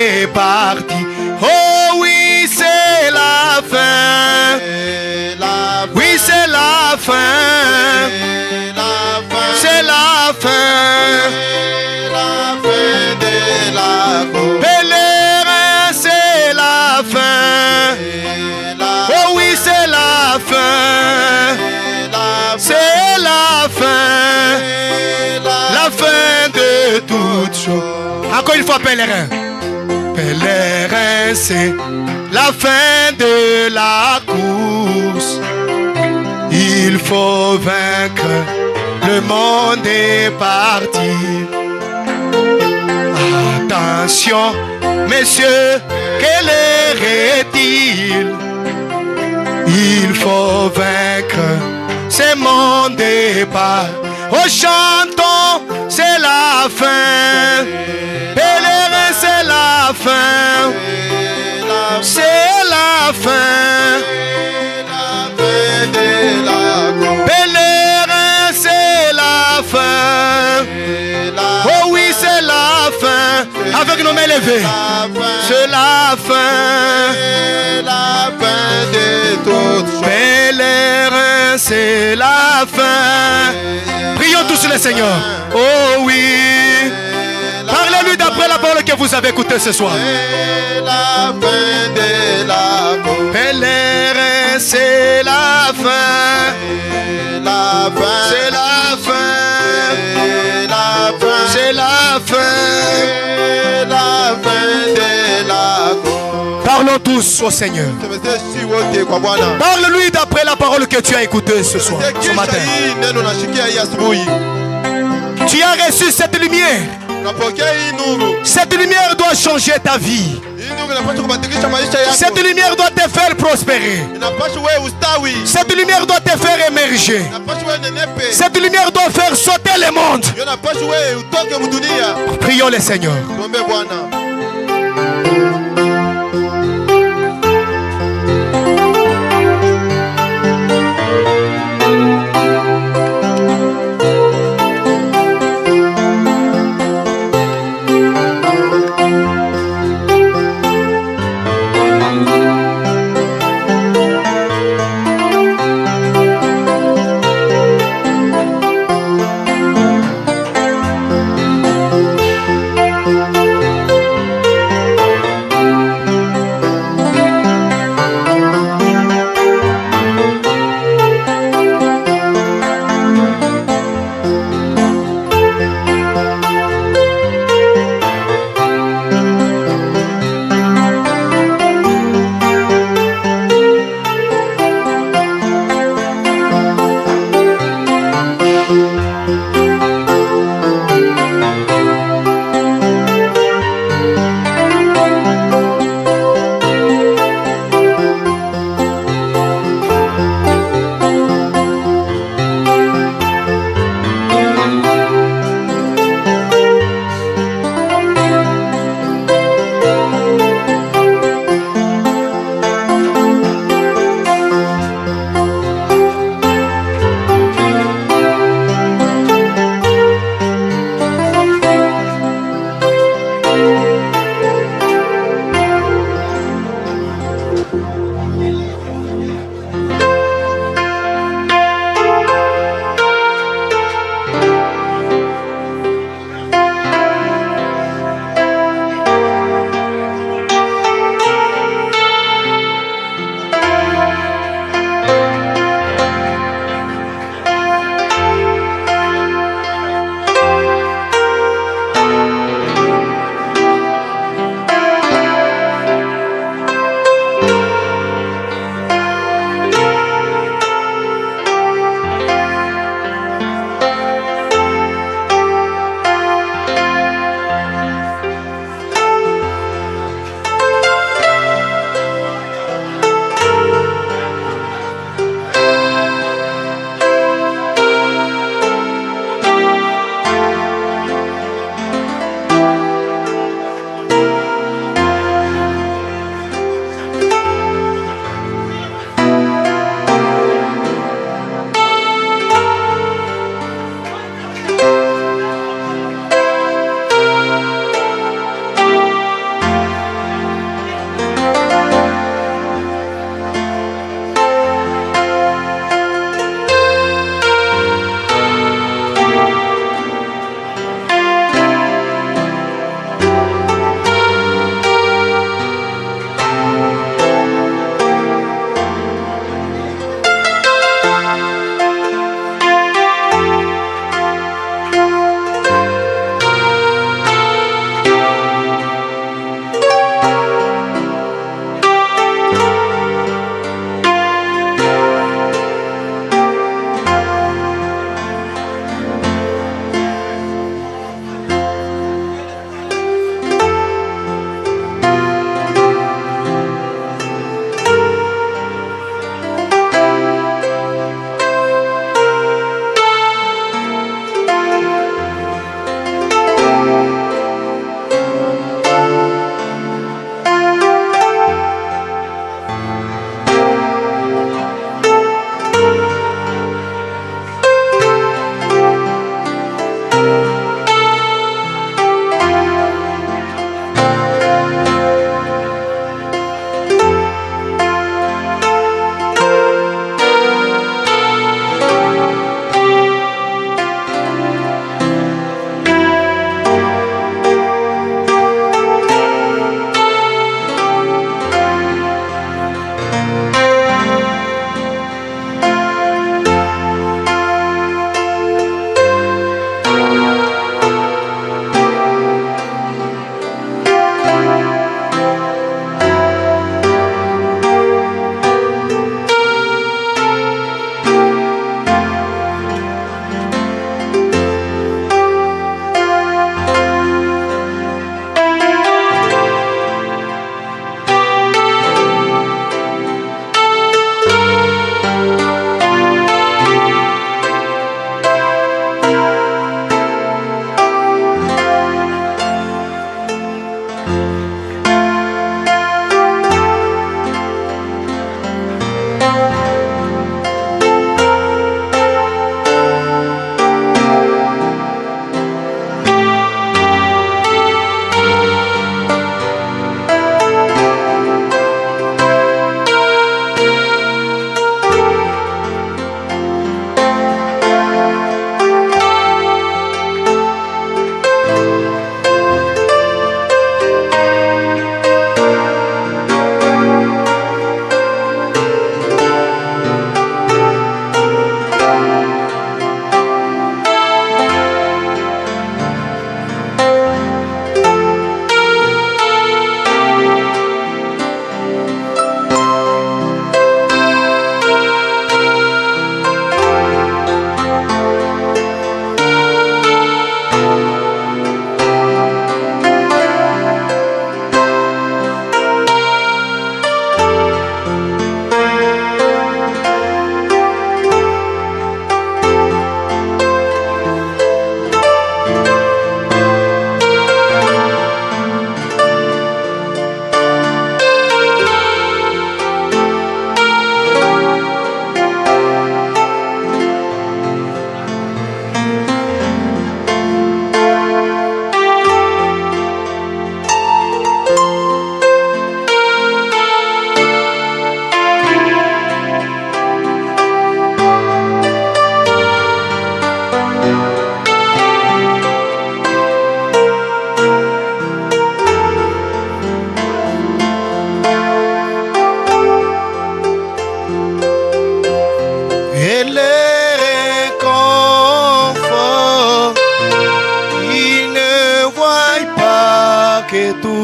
est parti. Oh oui, c'est la fin. Oui, c'est la fin. C'est la fin. Pèlerin, c'est la fin. Oh oui, c'est la fin. C'est la fin. La fin de toutes choses. Encore une fois, pèlerin. Pèlerin, c'est la fin de la course. Il faut vaincre. Le monde est parti. Attention, messieurs, quelle heure est-il? Il faut vaincre. C'est mon départ. Oh, chantons, c'est la fin. Pèlerin, c'est la fin. C'est la fin. Pèlerin, c'est la fin. Oh oui, c'est la fin. Avec nos mains levées. C'est la fin. Pèlerin, c'est la fin. Prions tous le Seigneur. Oh oui. Parlez-lui d'après la parole que vous avez écoutée ce soir. Pèlerin, c'est la fin. C'est la fin. C'est la fin. Parlons tous au Seigneur. Parle-lui d'après la parole que tu as écoutée ce soir, ce matin. Tu as reçu cette lumière. Cette lumière doit changer ta vie. Cette lumière doit te faire prospérer. Cette lumière doit te faire émerger. Cette lumière doit faire sauter le monde. Prions le Seigneur.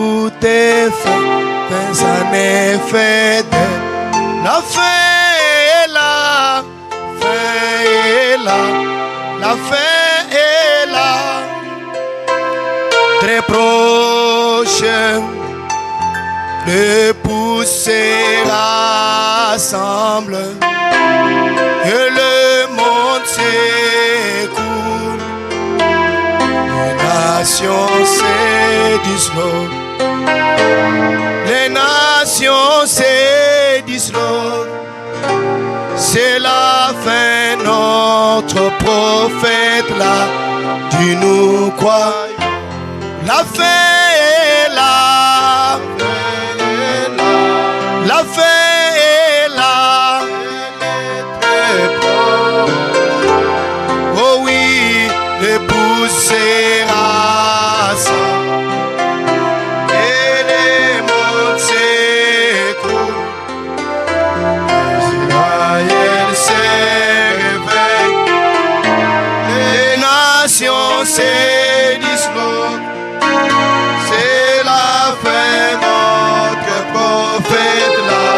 tout est fait, mais en effet, la fin est là, fin est là, la fin est là, très proche, le pousser rassemble, et le monde s'écoule, les nations se disloquent, les nations se disloquent, c'est la fin, notre prophète là, tu nous crois, la fin est là, la fin est là, oh oui, l'épouse sera ça, et les mondes s'écroulent, Israël se réveille, les nations se disloquent, c'est la fin, notre prophète là,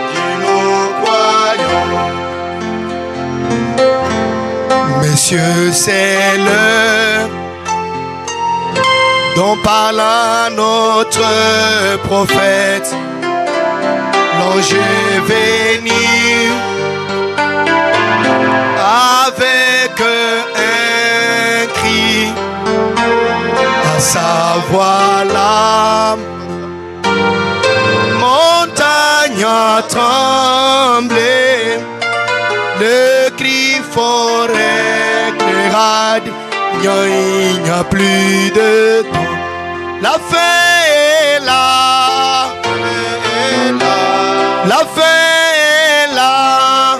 qui nous croyons. Messieurs, c'est l'heure dont parle notre prophète. L'ange est venu avec un cri, à savoir la montagne a tremblé, le cri fort éclairade, il n'y a plus de temps. La fin est là, la fin est là,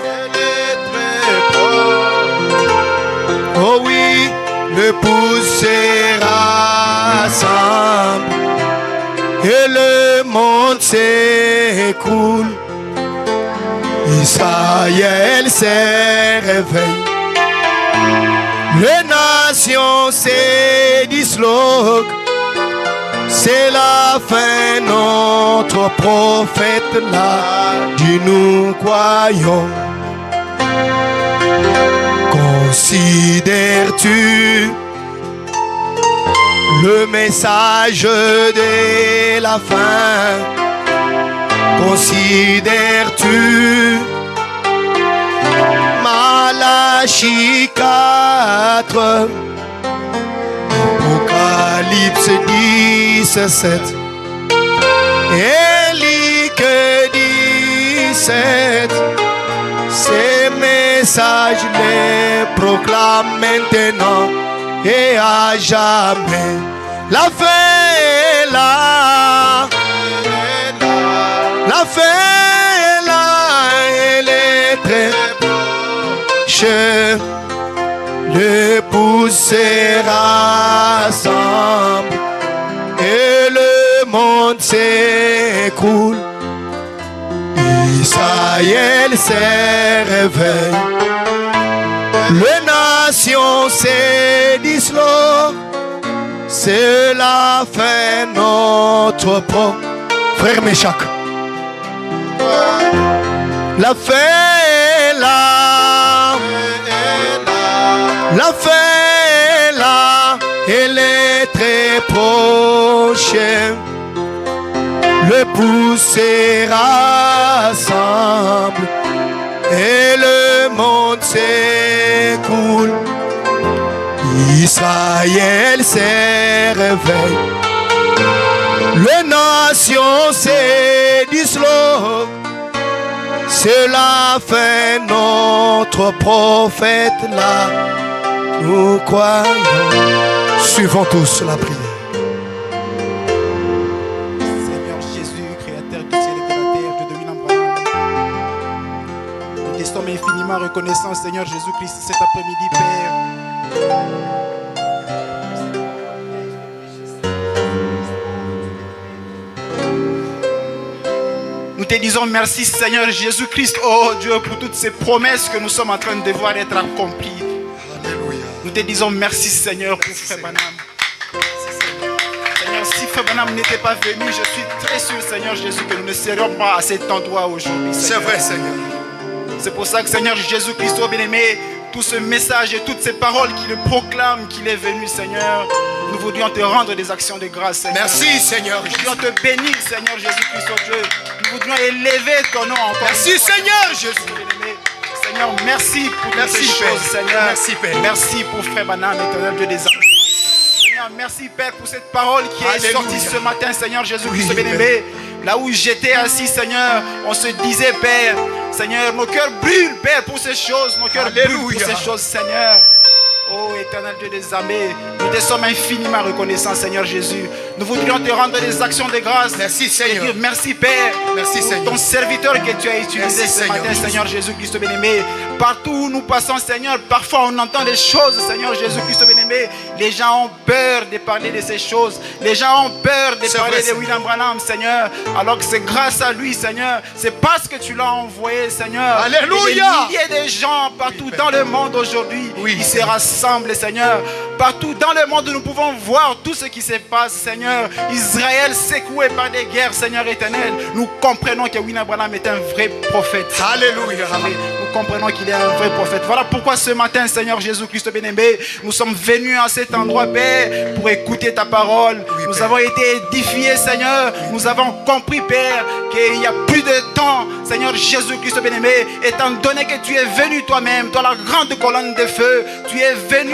oh oui, le poussé rassemble, et le monde s'écoule, Israël se réveille, les nations se disloquent, c'est la fin, notre prophète là, du nous croyons. Considères-tu le message de la fin? Considères-tu Malachie 4, Apocalypse 17, Élique 17, ces messages les proclament maintenant et à jamais. La fin est là, la fin est là, elle est très proche, le pousser rassemble, et le monde s'écroule, Israël se réveille, les nations se disloquent, c'est la fin, notre propre frère Méchak. La fin est là, la fin est là, elle est très proche, le pousser rassemble, et le monde s'écoule, Israël se réveille, les nations se disloquent, c'est la fin, notre prophète là, nous croyons. Suivons tous la prière. Seigneur Jésus, créateur du ciel et de la terre, Dieu domine en nous te sommes infiniment reconnaissants, Seigneur Jésus-Christ, cet après-midi, Père. Nous te disons merci, Seigneur Jésus-Christ, oh Dieu, pour toutes ces promesses que nous sommes en train de voir être accomplies. Alléluia. Nous te disons merci, Seigneur, pour Frère Branham. Seigneur, si Frère Frère Branham n'était pas venu, je suis très sûr, Seigneur Jésus, que nous ne serions pas à cet endroit aujourd'hui. C'est vrai, Seigneur. C'est pour ça que, Seigneur Jésus-Christ, oh bien-aimé, tout ce message et toutes ces paroles qui le proclament qu'il est venu, Seigneur, nous voudrions te rendre des actions de grâce, Seigneur. Merci, Seigneur. Nous voudrions te bénir, Seigneur Jésus-Christ, oh Dieu. Nous voudrions élever ton nom encore. Merci, Seigneur Jésus. Seigneur, merci pour toutes ces choses, Seigneur. Merci, Père. Merci pour Frère Branham, éternel Dieu des âmes. Seigneur, merci, Père, pour cette parole qui est sortie ce matin, Seigneur Jésus-Christ, bien-aimé. Là où j'étais assis, Seigneur, on se disait, Père, Seigneur, nos cœurs brûlent, Père, pour ces choses. Nos cœurs brûlent pour ces choses, Seigneur. Oh, éternel Dieu des armées, nous te sommes infiniment reconnaissants, Seigneur Jésus. Nous voudrions te rendre des actions de grâce. Merci, Seigneur. Dire merci, Père. Merci, Seigneur. Ton serviteur que tu as utilisé ce matin, Seigneur Jésus-Christ bien-aimé. Partout où nous passons, Seigneur, parfois on entend des choses, Seigneur Jésus-Christ bien-aimé. Les gens ont peur de parler de ces choses. Les gens ont peur de parler de William Branham, Seigneur. Alors que c'est grâce à lui, Seigneur. C'est parce que tu l'as envoyé, Seigneur. Alléluia. Des milliers de gens partout dans le monde aujourd'hui, ils se rassemblent, Seigneur. Partout dans le monde, nous pouvons voir tout ce qui se passe, Seigneur. Israël secoué par des guerres, Seigneur éternel. Nous comprenons que William Branham est un vrai prophète. Alléluia. Nous comprenons qu'il est un vrai prophète. Voilà pourquoi ce matin, Seigneur Jésus-Christ bien-aimé, nous sommes venus à cet endroit, Père, pour écouter ta parole. Nous avons été édifiés, Seigneur. Nous avons compris, Père, qu'il n'y a plus de temps, Seigneur Jésus-Christ bien-aimé, étant donné que tu es venu toi-même, toi la grande colonne de feu, tu es venu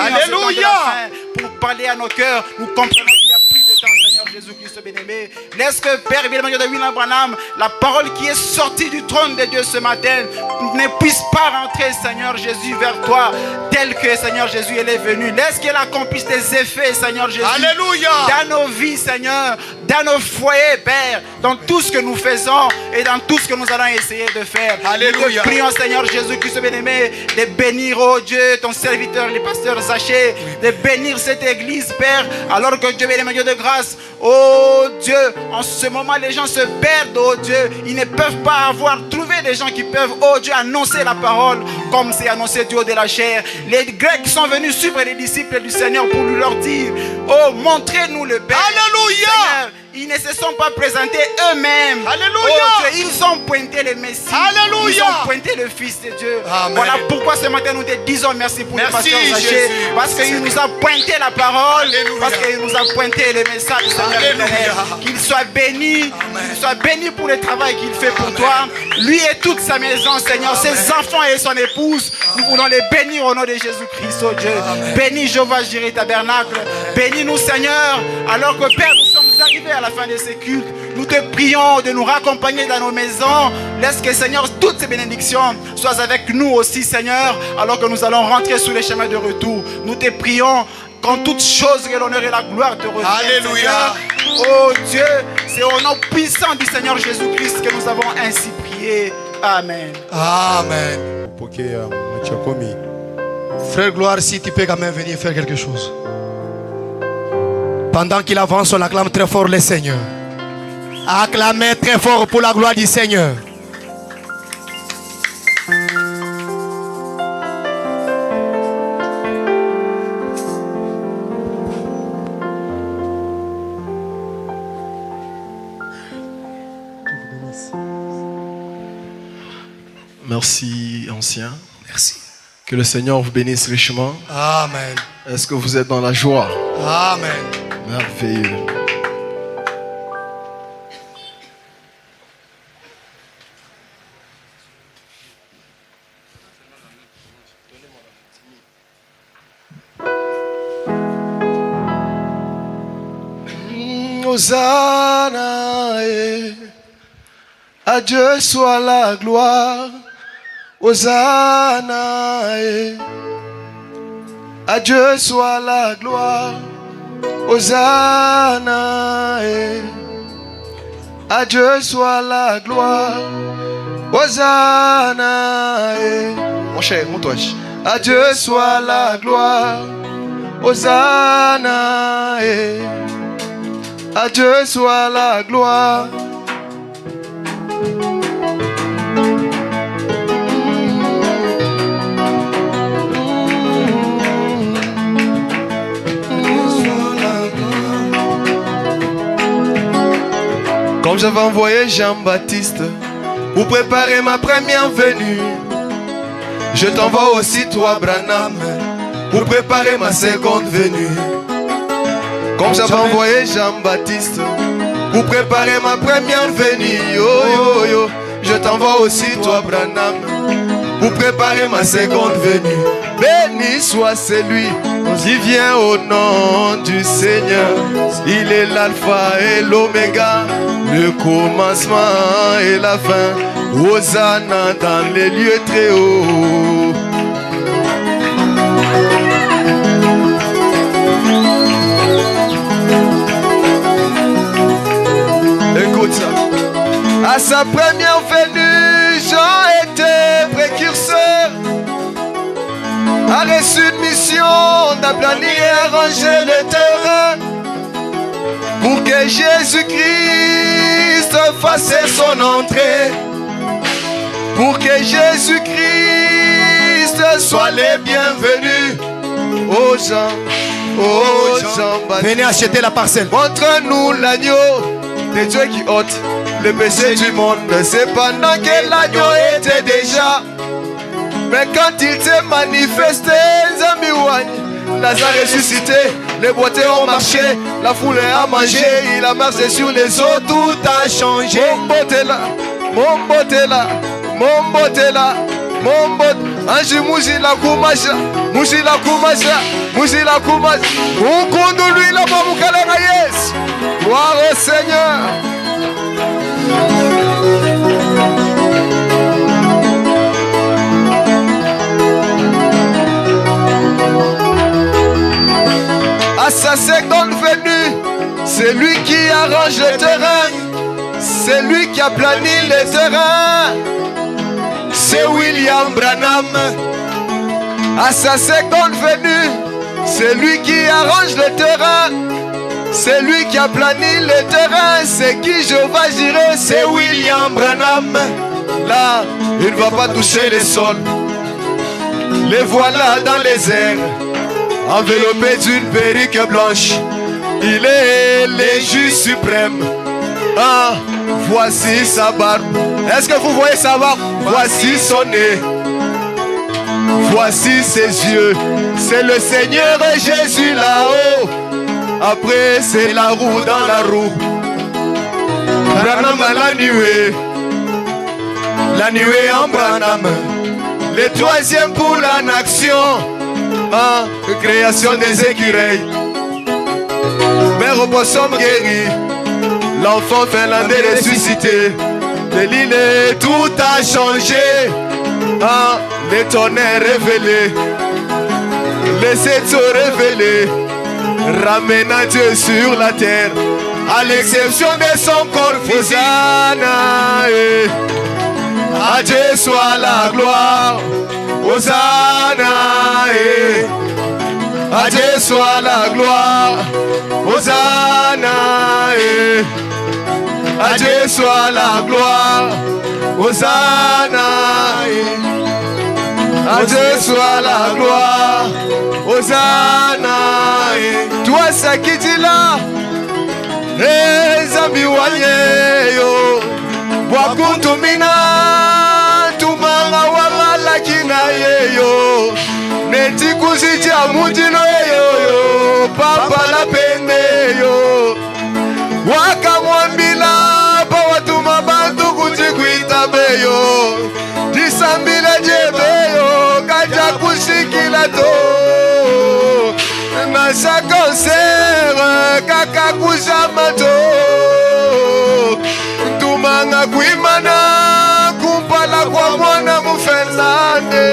pour parler à nos cœurs. Nous comprenons qu'il n'y a plus de temps, Seigneur Jésus-Christ bien-aimé. Laisse que, Père, bien-aimé de William Branham, la parole qui est sortie du trône de Dieu ce matin ne puisse pas rentrer, Seigneur Jésus, vers toi, tel que, Seigneur Jésus, elle est venue. Laisse qu'elle accomplisse des effets, Seigneur Jésus. Alléluia. Dans nos vies, Seigneur, dans nos foyers, Père, dans tout ce que nous faisons et dans tout ce que nous allons essayer de faire. Alléluia. Nous te prions, Seigneur Jésus-Christ bien-aimé, de bénir, oh Dieu, ton serviteur, le pasteur Zaché, de bénir cette église, Père, alors que Dieu bien-aimé, Dieu de grâce, oh Dieu, en ce moment, les gens se perdent, oh Dieu. Ils ne peuvent pas avoir trouvé des gens qui peuvent, oh Dieu, annoncer la parole comme c'est annoncé du haut de la chair. Les Grecs sont venus suivre les disciples du Seigneur pour leur dire, oh, montrez-nous le Père. Alléluia. Seigneur, ils ne se sont pas présentés eux-mêmes. Alléluia. Oh Dieu, ils ont pointé le Messie. Alléluia. Ils ont pointé le Fils de Dieu. Amen. Voilà pourquoi ce matin nous te disons merci pour le pasteur Zaché. Parce qu'il nous a pointé la parole. Alléluia. Parce qu'il nous a pointé le message, Seigneur éternel. Qu'il soit béni. Qu'il soit béni pour le travail qu'il fait pour toi. Lui et toute sa maison, Seigneur. Ses enfants et son épouse. Nous voulons les bénir au nom de Jésus-Christ, oh Dieu. Bénis Jéhovah Jireh Tabernacle. Bénis-nous, Seigneur. Alors que, Père, nous sommes arrivés à la fin de ces cultes. Nous te prions de nous raccompagner dans nos maisons. Laisse que, Seigneur, toutes ces bénédictions soient avec nous aussi, Seigneur, alors que nous allons rentrer sur les chemins de retour. Nous te prions qu'en toutes choses, que l'honneur et la gloire te reviennent. Alléluia. Seigneur. Oh Dieu, c'est au nom puissant du Seigneur Jésus-Christ que nous avons ainsi prié. Amen. Amen. Frère Gloire, si tu peux quand même venir faire quelque chose. Pendant qu'il avance, on acclame très fort le Seigneur. Acclamez très fort pour la gloire du Seigneur. Merci, ancien. Merci. Que le Seigneur vous bénisse richement. Amen. Est-ce que vous êtes dans la joie? Amen. Merveilleux. Hosanna, à Dieu soit la gloire. Hosanna, à Dieu soit la gloire. Hosanna, à Dieu soit la gloire. Hosanna, mon cher, montre-toi. À Dieu soit la gloire. Hosanna, à Dieu soit la gloire. Comme j'avais envoyé Jean-Baptiste pour préparer ma première venue, je t'envoie aussi toi, Branham, pour préparer ma seconde venue. Comme j'avais envoyé Jean-Baptiste pour préparer ma première venue, yo, yo, yo, je t'envoie aussi toi, Branham, pour préparer ma seconde venue. Béni soit celui qui vient au nom du Seigneur. Il est l'alpha et l'oméga, le commencement et la fin. Hosanna dans les lieux très hauts. Écoute ça. À sa première venue, Jean était précurseur, a reçu une mission d'aplanir et ranger le terrain pour que Jésus-Christ fasse son entrée, pour que Jésus-Christ soit les bienvenus. Oh Jean, oh Jean, venez acheter la parcelle. Montre-nous l'agneau de Dieu qui ôte le péché du monde. C'est pendant que l'agneau était déjà, mais quand il s'est manifesté, Lazare est ressuscité, les boiteux ont marché, la foule a mangé, il a marché sur les eaux, tout a changé. Mon beauté là, mon beauté là, mon beauté là, mon beauté. Anji mouji la kumasha, mouji la kumasha, mouji la kumasha. Ukundu lui la mamukala na yes. Gloire au Seigneur. À sa seconde venue, c'est lui qui arrange le terrain, c'est lui qui a plani le terrain, c'est William Branham. À sa seconde venue, c'est lui qui arrange le terrain, c'est lui qui a plani le terrain, c'est qui Jéhovah Jireh, c'est William Branham. Là, il ne va pas toucher les sols, les voilà dans les airs, enveloppé d'une perruque blanche, il est le juge suprême. Ah, voici sa barbe. Est-ce que vous voyez sa barbe? Voici son nez. Voici ses yeux. C'est le Seigneur Jésus là-haut. Après, c'est la roue dans la roue. Branham à la nuée. La nuée en Branham. Le troisième pour la nation. Ah, création des écureuils. Mère opossum guéri, l'enfant finlandais ressuscité. De l'île, tout a changé. Ah, les tonnerres révélés, les étoiles révélés, ramenant Dieu sur la terre, à l'exception de son corps physique. À Dieu soit la gloire. Hosanna, à Dieu soit la gloire. Hosanna, à Dieu soit la gloire. Hosanna, à Dieu soit la gloire. Hosanna, toi ça qui dit là, les amis yo, wakuntumina, tumanga wamala kinayeyo, neti kuzitia mutino yo, papa la pende yo, wakamwambila pa watuma bantu kujikuita beyo, disambila jebeyo, kaja kushikila to, nasa concert kaka kuzamato, tumanga kuimana kumpala kwa mwana mufenlande,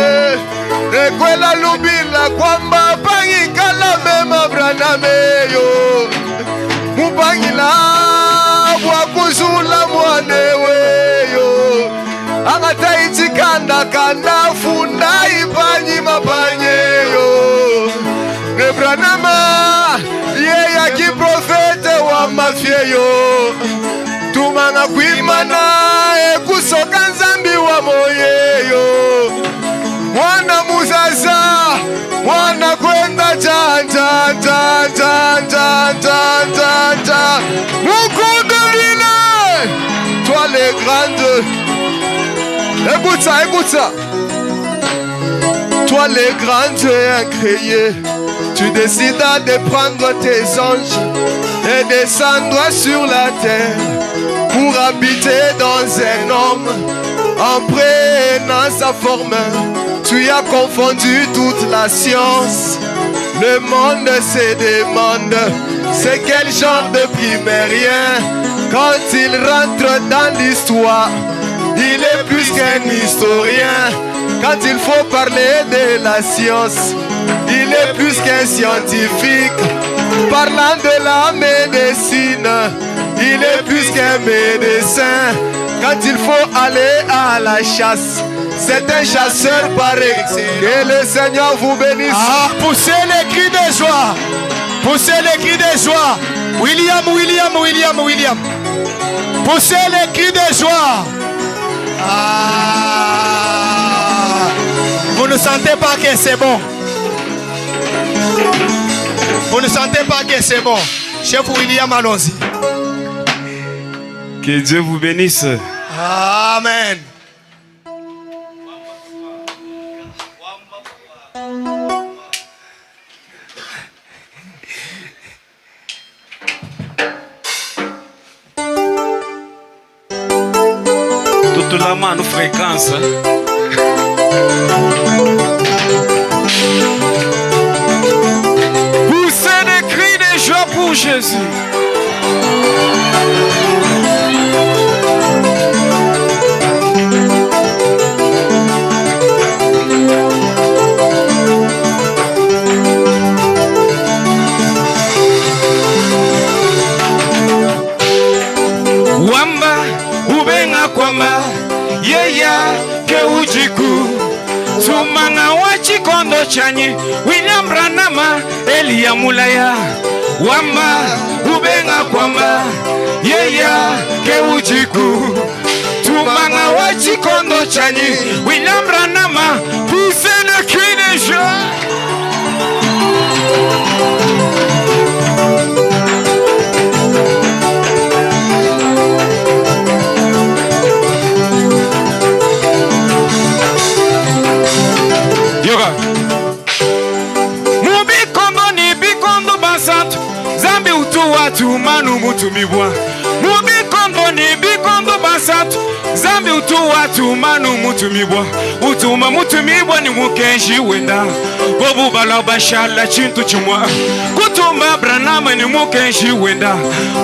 rekwela lubila kwamba pangikala mema branameyo, mupangila wakuzula mwaneweyo, angataitikanda kanda funda ipanyi mapanyeyo, nebranama yeya kiprofete wa mafyeyo, tumanga kuimana ekusoka nzambi wa moyeyo, mwana muzaza mwana kwenda janja mukundulile les grandes. Écoute ça, écoute ça. Toi les grandes incréées, tu décidas de prendre tes anges et descendre sur la terre pour habiter dans un homme en prenant sa forme. Tu as confondu toute la science. Le monde se demande c'est quel genre de primérien. Quand il rentre dans l'histoire, il est plus qu'un historien. Quand il faut parler de la science, il est plus qu'un scientifique. Parlant de la médecine, il est plus qu'un médecin. Quand il faut aller à la chasse, c'est un chasseur par excellence. Que le Seigneur vous bénisse. Ah, poussez les cris de joie. Poussez les cris de joie. William. Poussez les cris de joie. Ah, vous ne sentez pas que c'est bon. Vous ne sentez pas que c'est bon. Chef William, allons-y. Que Dieu vous bénisse. Amen. Toute la mano fréquence. Poussez des cris de joie pour Jésus. Wamba ubenga kwamba yeya ke ujiku tumanga wachikondo chanyi William Branham Elia Mulaya. Wamba ubenga kwamba yeya ke ujiku tumanga wachikondo chanyi William Branham. Poussez le cri de joie. Mubikondo ni bikondo basatu zambi utu watu manu mutumibwa. Mubikondo ni bikondo basatu zambi utu watu manu mutumibwa. Utuma mutumibwa ni mukenshi wenda bobu balabashala chintu chimwa. Kutuma Branham ni mukenshi wenda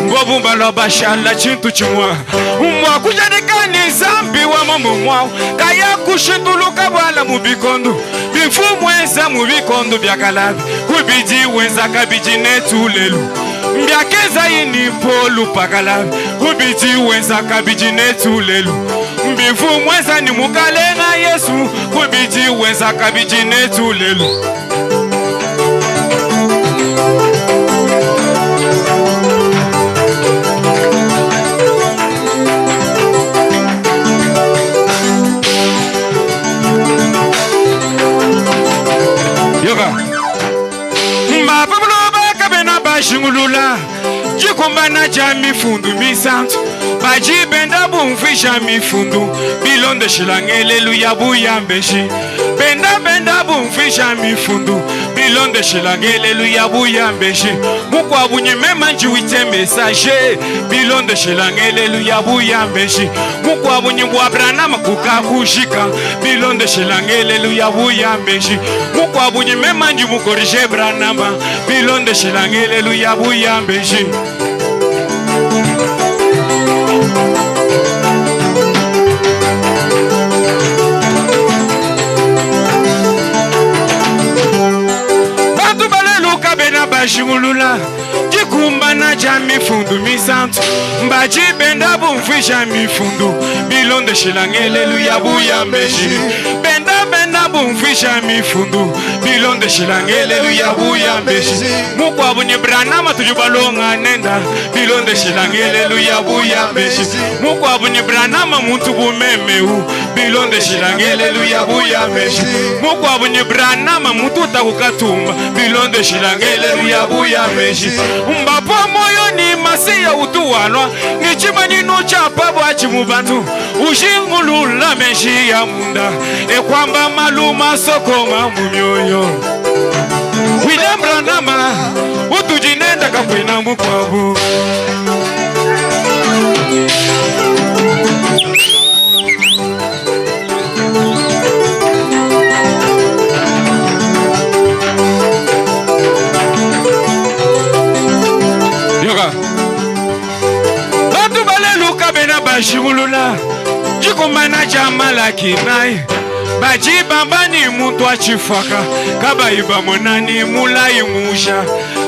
bobu balabashala chintu chimwa. Umwa kujadikani zambi wa mamu mwao kaya kushituluka bwala mubikondo. Bifu mwenza mubikondo byakalabi kubiji wenza kabiji netulelu. Mbyakeza ini polu pakalabi kubiji wenza kabiji netulelu. Mbifu mwenza ni mukalenga Yesu kubiji wenza kabiji netulelu. Shingulula jikumba na jami fundu misantu baji benda bumfisha mifundu bilonde shilangele ya buyambeshi. Benda bumfisha mifundu bilonde shilangele ya buyambeshi. Mukwa bunyemema njiwite message bilonde shilangele ya buyambeshi. Mukwa bunyibwa Branham kukakushika bilonde shilangele ya buyambeshi. Mukwa bunyemema njimukorishe Branham bilonde shilangele ya buyambeshi. Bantu baleluka bena bashimulula jikumba na jami fundu misantu mbaji benda bumfisha mifundu bilonde shilangele ya buyambeshi. Benda bumfisha mifundu bilonde shilangele ya buyambeshi. Mukwa bunye Branham tujubalonga nenda bilonde shilangele ya buyambeshi. Mukwa bunye Branham muntu bumemeu bilonde shilangele ya buyambeshi. Mukwa bunye Branham muntu takukatumba bilonde shilangele ya buyambeshi. Mbapo moyo ni masiya utuwanwa nichimanyi no chapa bwa chimubatu ushingulula menshi ya munda ekwamba maluma sokoma mumyoyo William Branham utujinenda kakwena mukwabu Bashimulula jikumana jamala kinai baji bambani muntu achifaka kabaiba monani mulai musha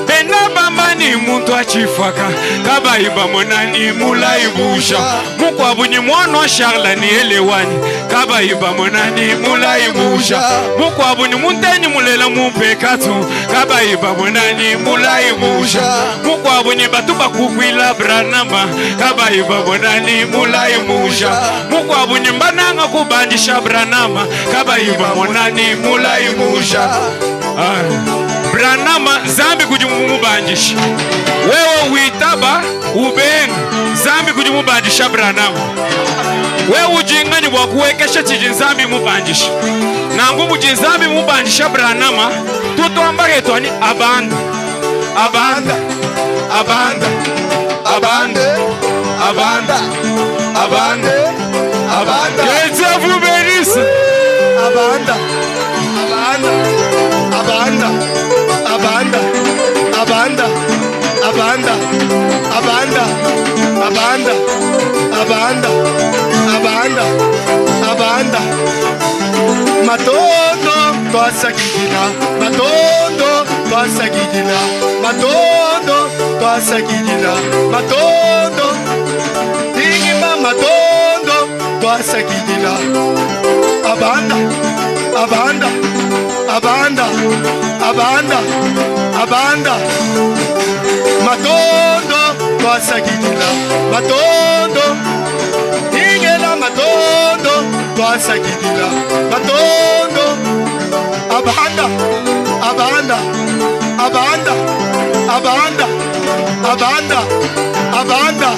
bena bambani muntu achifaka kabaiba monani mulai musha mukwabu ni mwana Charles ni elewani kabaiba monani mulai musha mukwabu ni munteni mulela mumpekatu kabaiba monani mulai musha mukwabu ni batu bakukwila Branham kabaiba monani mulai musha mukwabu ni mbananga kubandisha Branham kabaiba monani mulai musha Branham zambi kujumubanjisha wewe uitaba ubenga zambi kujumubanjisha Branham wewe ujingani bwa kuwekesha chijinzambi mubanjisha nangu mujinzambi mubanjisha Branham tutoambage twani abanda abanda abanda abanda abanda abanda abanda Keza vuberisa abanda abanda abanda abanda abanda abanda abanda abanda abanda abanda matondo twasakigina matondo twasakigina matondo twasakigina matondo ingima matondo twasakigina abanda abanda abanda abanda abanda matondo twasakigina matondo ingela matondo twasakigina matondo abanda abanda abanda abanda abanda abanda